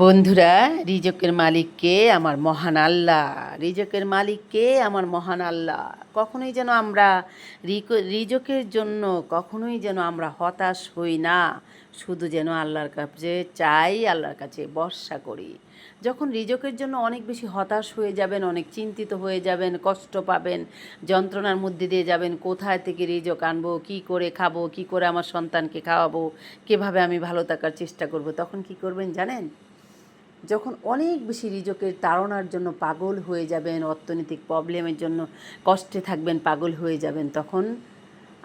বন্ধুরা, রিজকের মালিককে আমার মহান আল্লাহ, রিজকের মালিককে আমার মহান আল্লাহ। কখনোই যেন আমরা রিজকের জন্য কখনোই যেন আমরা হতাশ হই না, শুধু যেন আল্লাহর কাছে চাই, আল্লাহর কাছে ভরসা করি। যখন রিজকের জন্য অনেক বেশি হতাশ হয়ে যাবেন, অনেক চিন্তিত হয়ে যাবেন, কষ্ট পাবেন, যন্ত্রণার মধ্যে দিয়ে যাবেন, কোথায় থেকে রিজক আনবো, কী করে খাবো, কী করে আমার সন্তানকে খাওয়াবো, কীভাবে আমি ভালো থাকার চেষ্টা করব, তখন কি করবেন জানেন? যখন অনেক বেশি রিজকের তাড়নার জন্য পাগল হয়ে যাবেন, অর্থনৈতিক প্রবলেমের জন্য কষ্টে থাকবেন, পাগল হয়ে যাবেন, তখন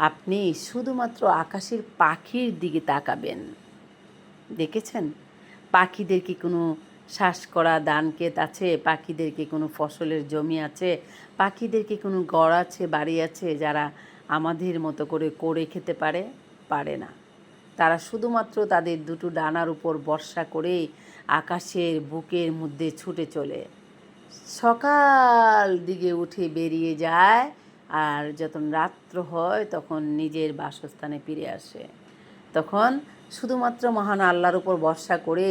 আপনি শুধুমাত্র আকাশের পাখির দিকে তাকাবেন। দেখেছেন পাখিদের কি কোনো শ্বাস করা ধানক্ষেত আছে? পাখিদের কি কোনো ফসলের জমি আছে? পাখিদের কি কোনো ঘর আছে, বাড়ি আছে, যারা আমাদের মতো করে করে খেতে পারে? পারে না। তারা শুধুমাত্র তাদের দুটো ডানার উপর ভরসা করে আকাশের বুকের মধ্যে ছুটে চলে, সকাল দিকে উঠে বেরিয়ে যায়, আর যখন রাত্র হয় তখন নিজের বাসস্থানে ফিরে আসে। তখন শুধুমাত্র মহান আল্লাহর উপর ভরসা করে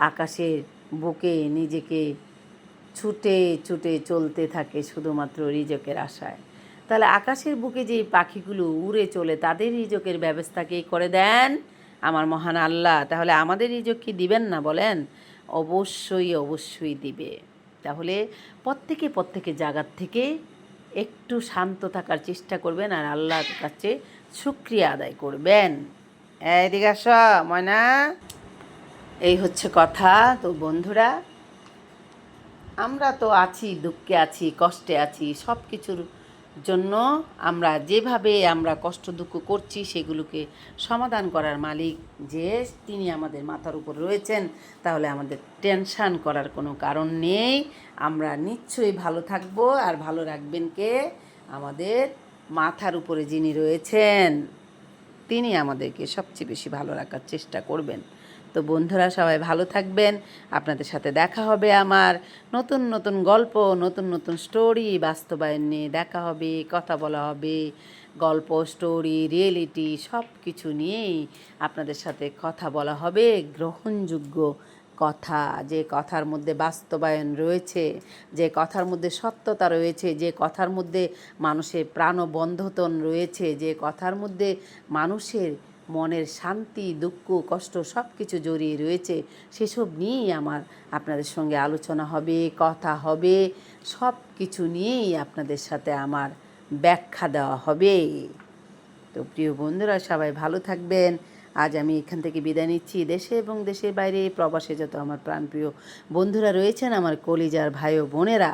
আকাশের বুকে নিজেকে ছুটে ছুটে চলতে থাকে শুধুমাত্র রিজকের আশায়। তাহলে আকাশের বুকে যে পাখিগুলো উড়ে চলে, তাদের রিজকের ব্যবস্থা কে করে দেন? আমার মহান আল্লাহ। তাহলে আমাদের রিজক কি দিবেন না বলেন? অবশ্যই অবশ্যই দিবে। তাহলে প্রত্যেকে জায়গার থেকে একটু শান্ত থাকার চেষ্টা করবেন, আর আল্লাহর কাছে শুকরিয়া আদায় করবেন। এদিকে আসো ময়না, এই হচ্ছে কথা। তো বন্ধুরা, আমরা তো আছি, দুঃখে আছি, কষ্টে আছি, সব কিছুর জন্য আমরা কষ্ট দুঃখ করছি, সেগুলোকে সমাধান করার মালিক যে, তিনি আমাদের মাথার উপর রয়েছেন। তাহলে আমাদের টেনশান করার কোনো কারণ নেই। আমরা নিশ্চয়ই ভালো থাকবো। আর ভালো রাখবেন কে? আমাদের মাথার উপরে যিনি রয়েছেন, তিনি আমাদেরকে সবচেয়ে বেশি ভালো রাখার চেষ্টা করবেন। তো বন্ধুরা, সবাই ভালো থাকবেন। আপনাদের সাথে দেখা হবে আমার নতুন নতুন গল্প, নতুন নতুন স্টোরি বাস্তবায়ন নিয়ে দেখা হবে, কথা বলা হবে। গল্প, স্টোরি, রিয়েলিটি সব কিছু নিয়েই আপনাদের সাথে কথা বলা হবে। গ্রহণযোগ্য কথা, যে কথার মধ্যে বাস্তবায়ন রয়েছে, যে কথার মধ্যে সত্যতা রয়েছে, যে কথার মধ্যে মানুষের প্রাণবন্ধতন রয়েছে, যে কথার মধ্যে মানুষের মনের শান্তি, দুঃখ, কষ্ট সব কিছু জড়িয়ে রয়েছে, সেসব নিয়েই আমার আপনাদের সঙ্গে আলোচনা হবে, কথা হবে। সব কিছু নিয়েই আপনাদের সাথে আমার ব্যাখ্যা দেওয়া হবে। তো প্রিয় বন্ধুরা, সবাই ভালো থাকবেন। আজ আমি এখান থেকে বিদায় নিচ্ছি। দেশে এবং দেশের বাইরে প্রবাসে যত আমার প্রাণপ্রিয় বন্ধুরা রয়েছেন, আমার কলিজার ভাই ও বোনেরা,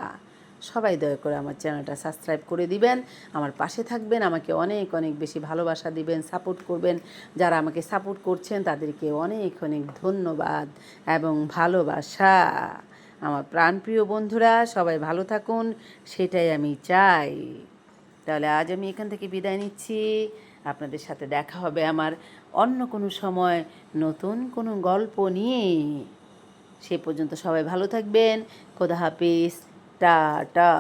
সবাই দয়া করে আমার চ্যানেলটা সাবস্ক্রাইব করে দিবেন, আমার পাশে থাকবেন, আমাকে অনেক অনেক বেশি ভালোবাসা দিবেন, সাপোর্ট করবেন। যারা আমাকে সাপোর্ট করছেন তাদেরকে অনেক অনেক ধন্যবাদ এবং ভালোবাসা। আমার প্রাণপ্রিয় বন্ধুরা, সবাই ভালো থাকুন, সেটাই আমি চাই। তাহলে আজ আমি এখান থেকে বিদায় নিচ্ছি। আপনাদের সাথে দেখা হবে আমার অন্য কোনো সময়, নতুন কোনো গল্প নিয়ে। সে পর্যন্ত সবাই ভালো থাকবেন। খোদা হাফিজ। টাটা।